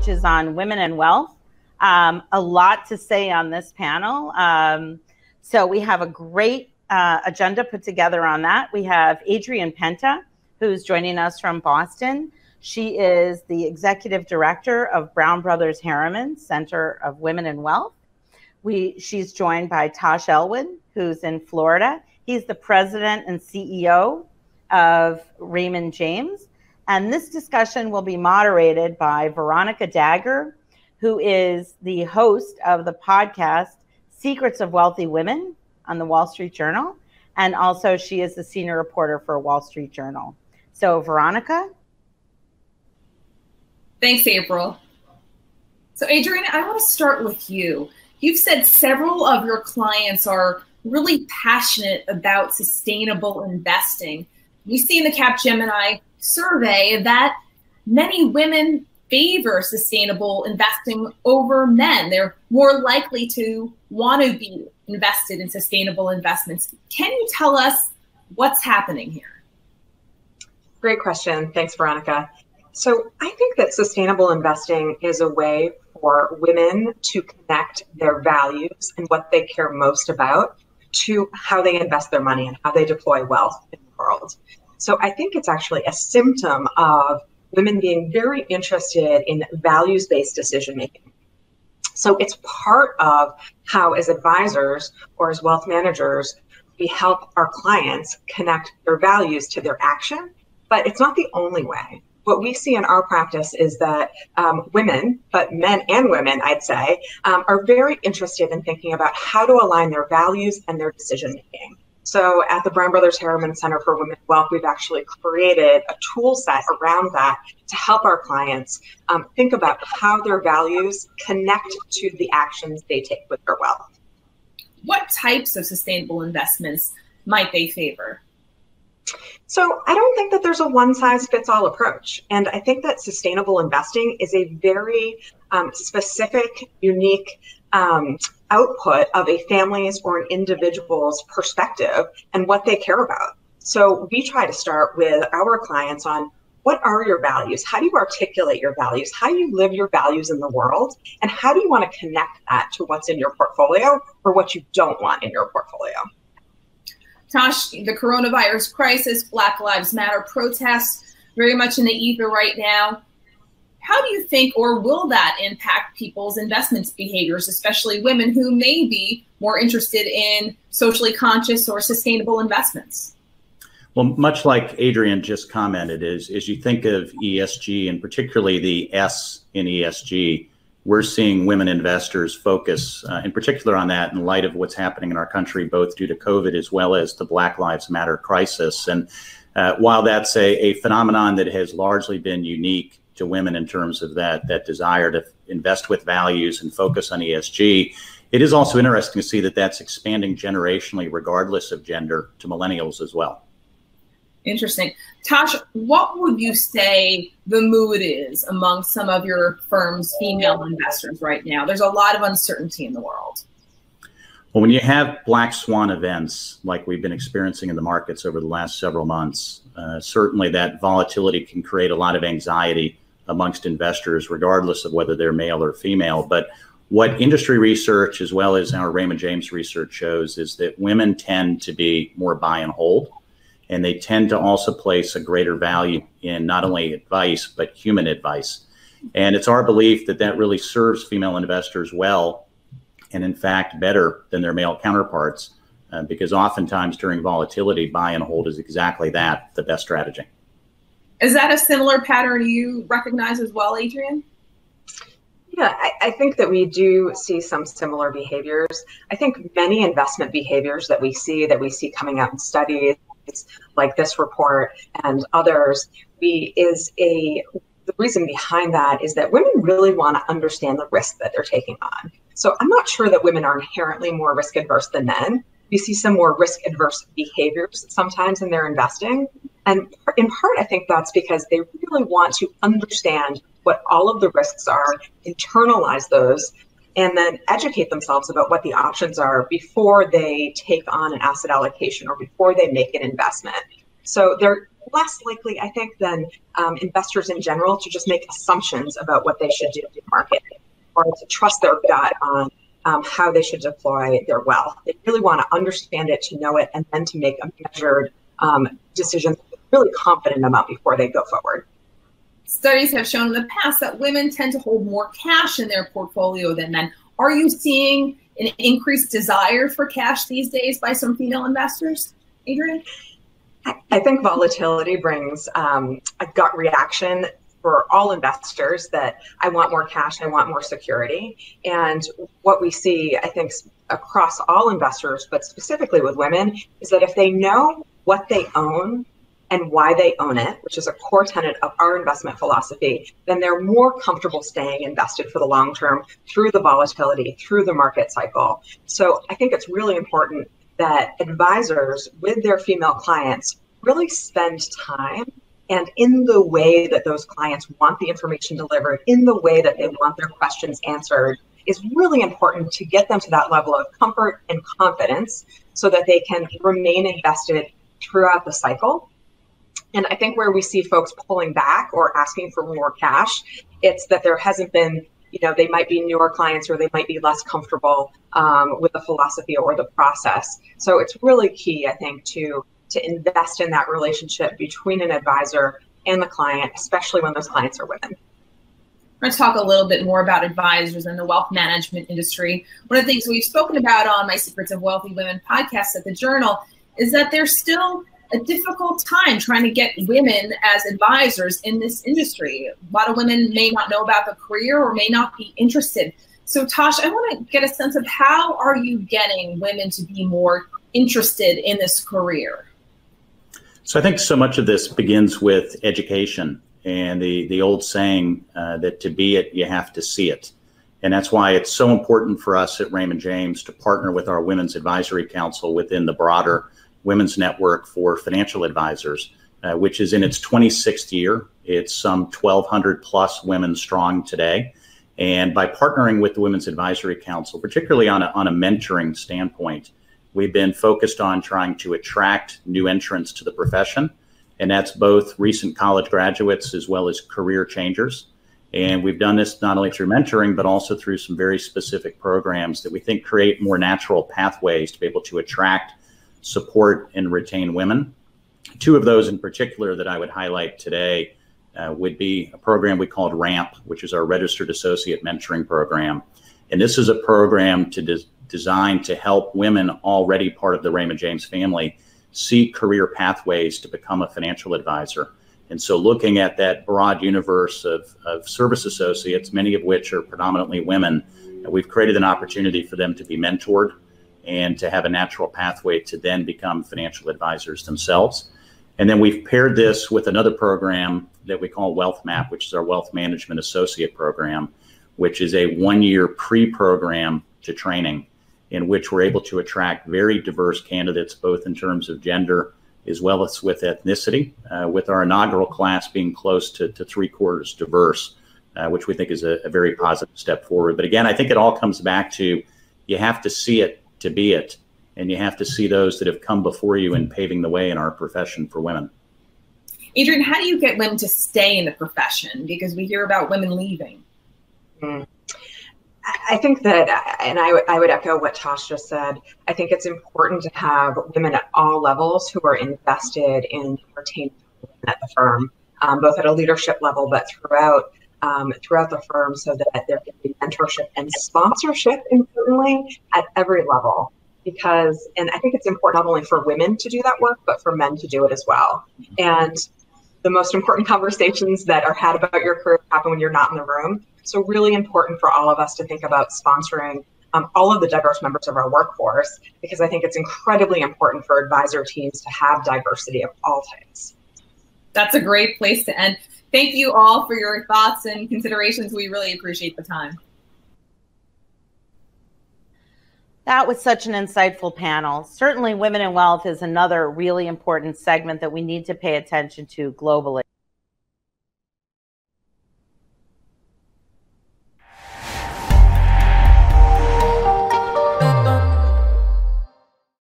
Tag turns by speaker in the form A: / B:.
A: which is on women and wealth. A lot to say on this panel. So we have a great agenda put together on that. We have Adrienne Penta, who's joining us from Boston. She is the executive director of Brown Brothers Harriman Center of Women and Wealth. She's joined by Tash Elwyn, who's in Florida. He's the president and CEO of Raymond James. And this discussion will be moderated by Veronica Dagher, who is the host of the podcast Secrets of Wealthy Women on the Wall Street Journal. And also she is the senior reporter for Wall Street Journal. So Veronica.
B: Thanks, April. So Adrienne, I want to start with you. You've said several of your clients are really passionate about sustainable investing. We see in the Capgemini survey that many women favor sustainable investing over men. They're more likely to want to be invested in sustainable investments. Can you tell us what's happening here?
C: Great question. Thanks, Veronica. So I think that sustainable investing is a way for women to connect their values and what they care most about to how they invest their money and how they deploy wealth in the world. So I think it's actually a symptom of women being very interested in values-based decision-making. So it's part of how, as advisors or as wealth managers, we help our clients connect their values to their action, but it's not the only way. What we see in our practice is that women, but men and women, I'd say, are very interested in thinking about how to align their values and their decision-making. So at the Brown Brothers Harriman Center for Women's Wealth, we've actually created a tool set around that to help our clients think about how their values connect to the actions they take with their wealth.
B: What types of sustainable investments might they favor?
C: So I don't think that there's a one-size-fits-all approach. And I think that sustainable investing is a very specific, unique output of a family's or an individual's perspective and what they care about. So we try to start with our clients on what are your values? How do you articulate your values? How do you live your values in the world? And how do you want to connect that to what's in your portfolio or what you don't want in your portfolio?
B: Tash, the coronavirus crisis, Black Lives Matter protests, very much in the ether right now. How do you think, or will that impact people's investment behaviors, especially women who may be more interested in socially conscious or sustainable investments?
D: Well, much like Adrienne just commented, as you think of ESG, and particularly the S in ESG, we're seeing women investors focus in particular on that in light of what's happening in our country, both due to COVID as well as the Black Lives Matter crisis. And while that's a phenomenon that has largely been unique to women in terms of that desire to invest with values and focus on ESG, it is also interesting to see that that's expanding generationally, regardless of gender, to millennials as well.
B: Interesting. Tash, what would you say the mood is among some of your firm's female investors right now? There's a lot of uncertainty in the world.
D: Well, when you have black swan events like we've been experiencing in the markets over the last several months, certainly that volatility can create a lot of anxiety amongst investors, regardless of whether they're male or female. But what industry research, as well as our Raymond James research, shows is that women tend to be more buy and hold. And they tend to also place a greater value in not only advice, but human advice. And it's our belief that that really serves female investors well, and in fact, better than their male counterparts, because oftentimes during volatility, buy and hold is exactly that, the best strategy.
B: Is that a similar pattern you recognize as well, Adrienne?
C: Yeah, I think that we do see some similar behaviors. I think many investment behaviors that we see coming out in studies, like this report and others, the reason behind that is that women really want to understand the risk that they're taking on. So I'm not sure that women are inherently more risk adverse than men. We see some more risk adverse behaviors sometimes in their investing. And in part, I think that's because they really want to understand what all of the risks are, internalize those, and then educate themselves about what the options are before they take on an asset allocation or before they make an investment. So they're less likely, I think, than investors in general to just make assumptions about what they should do in the market or to trust their gut on how they should deploy their wealth. They really want to understand it, to know it, and then to make a measured decision really confident about before they go forward.
B: Studies have shown in the past that women tend to hold more cash in their portfolio than men. Are you seeing an increased desire for cash these days by some female investors, Adrienne?
C: I think volatility brings a gut reaction for all investors that I want more cash, I want more security. And what we see, I think, across all investors, but specifically with women, is that if they know what they own and why they own it, which is a core tenet of our investment philosophy, then they're more comfortable staying invested for the long term through the volatility, through the market cycle. So I think it's really important that advisors with their female clients really spend time and in the way that those clients want the information delivered, in the way that they want their questions answered, is really important to get them to that level of comfort and confidence so that they can remain invested throughout the cycle. And I think where we see folks pulling back or asking for more cash, it's that there hasn't been, they might be newer clients or they might be less comfortable with the philosophy or the process. So it's really key, I think, to invest in that relationship between an advisor and the client, especially when those clients are women.
B: We're going to talk a little bit more about advisors in the wealth management industry. One of the things we've spoken about on my Secrets of Wealthy Women podcast at the Journal is that there's still a difficult time trying to get women as advisors in this industry. A lot of women may not know about the career or may not be interested. So Tash, I want to get a sense of how are you getting women to be more interested in this career?
D: So I think so much of this begins with education and the old saying that to be it, you have to see it. And that's why it's so important for us at Raymond James to partner with our Women's Advisory Council within the broader Women's Network for Financial Advisors, which is in its 26th year. It's some 1,200 plus women strong today. And by partnering with the Women's Advisory Council, particularly on a mentoring standpoint, we've been focused on trying to attract new entrants to the profession. And that's both recent college graduates as well as career changers. And we've done this not only through mentoring, but also through some very specific programs that we think create more natural pathways to be able to attract, support, and retain women. Two of those in particular that I would highlight today would be a program we called RAMP, which is our Registered Associate Mentoring Program. And this is a program designed to help women already part of the Raymond James family see career pathways to become a financial advisor. And so looking at that broad universe of service associates, many of which are predominantly women, we've created an opportunity for them to be mentored and to have a natural pathway to then become financial advisors themselves. And then we've paired this with another program that we call Wealth Map, which is our Wealth Management Associate Program, which is a one-year pre-program to training in which we're able to attract very diverse candidates, both in terms of gender as well as with ethnicity, with our inaugural class being close to 3/4 diverse, which we think is a very positive step forward. But again, I think it all comes back to you have to see it to be it, and you have to see those that have come before you in paving the way in our profession for women.
B: Adrienne, how do you get women to stay in the profession? Because we hear about women leaving.
C: I think that, and I would echo what Tash just said, I think it's important to have women at all levels who are invested in retaining women at the firm, both at a leadership level, but throughout the firm, so that there can be mentorship and sponsorship, importantly, at every level. Because, and I think it's important not only for women to do that work, but for men to do it as well. And the most important conversations that are had about your career happen when you're not in the room. So really important for all of us to think about sponsoring all of the diverse members of our workforce, because I think it's incredibly important for advisor teams to have diversity of all types.
B: That's a great place to end. Thank you all for your thoughts and considerations. We really appreciate the time.
A: That was such an insightful panel. Certainly, women in wealth is another really important segment that we need to pay attention to globally.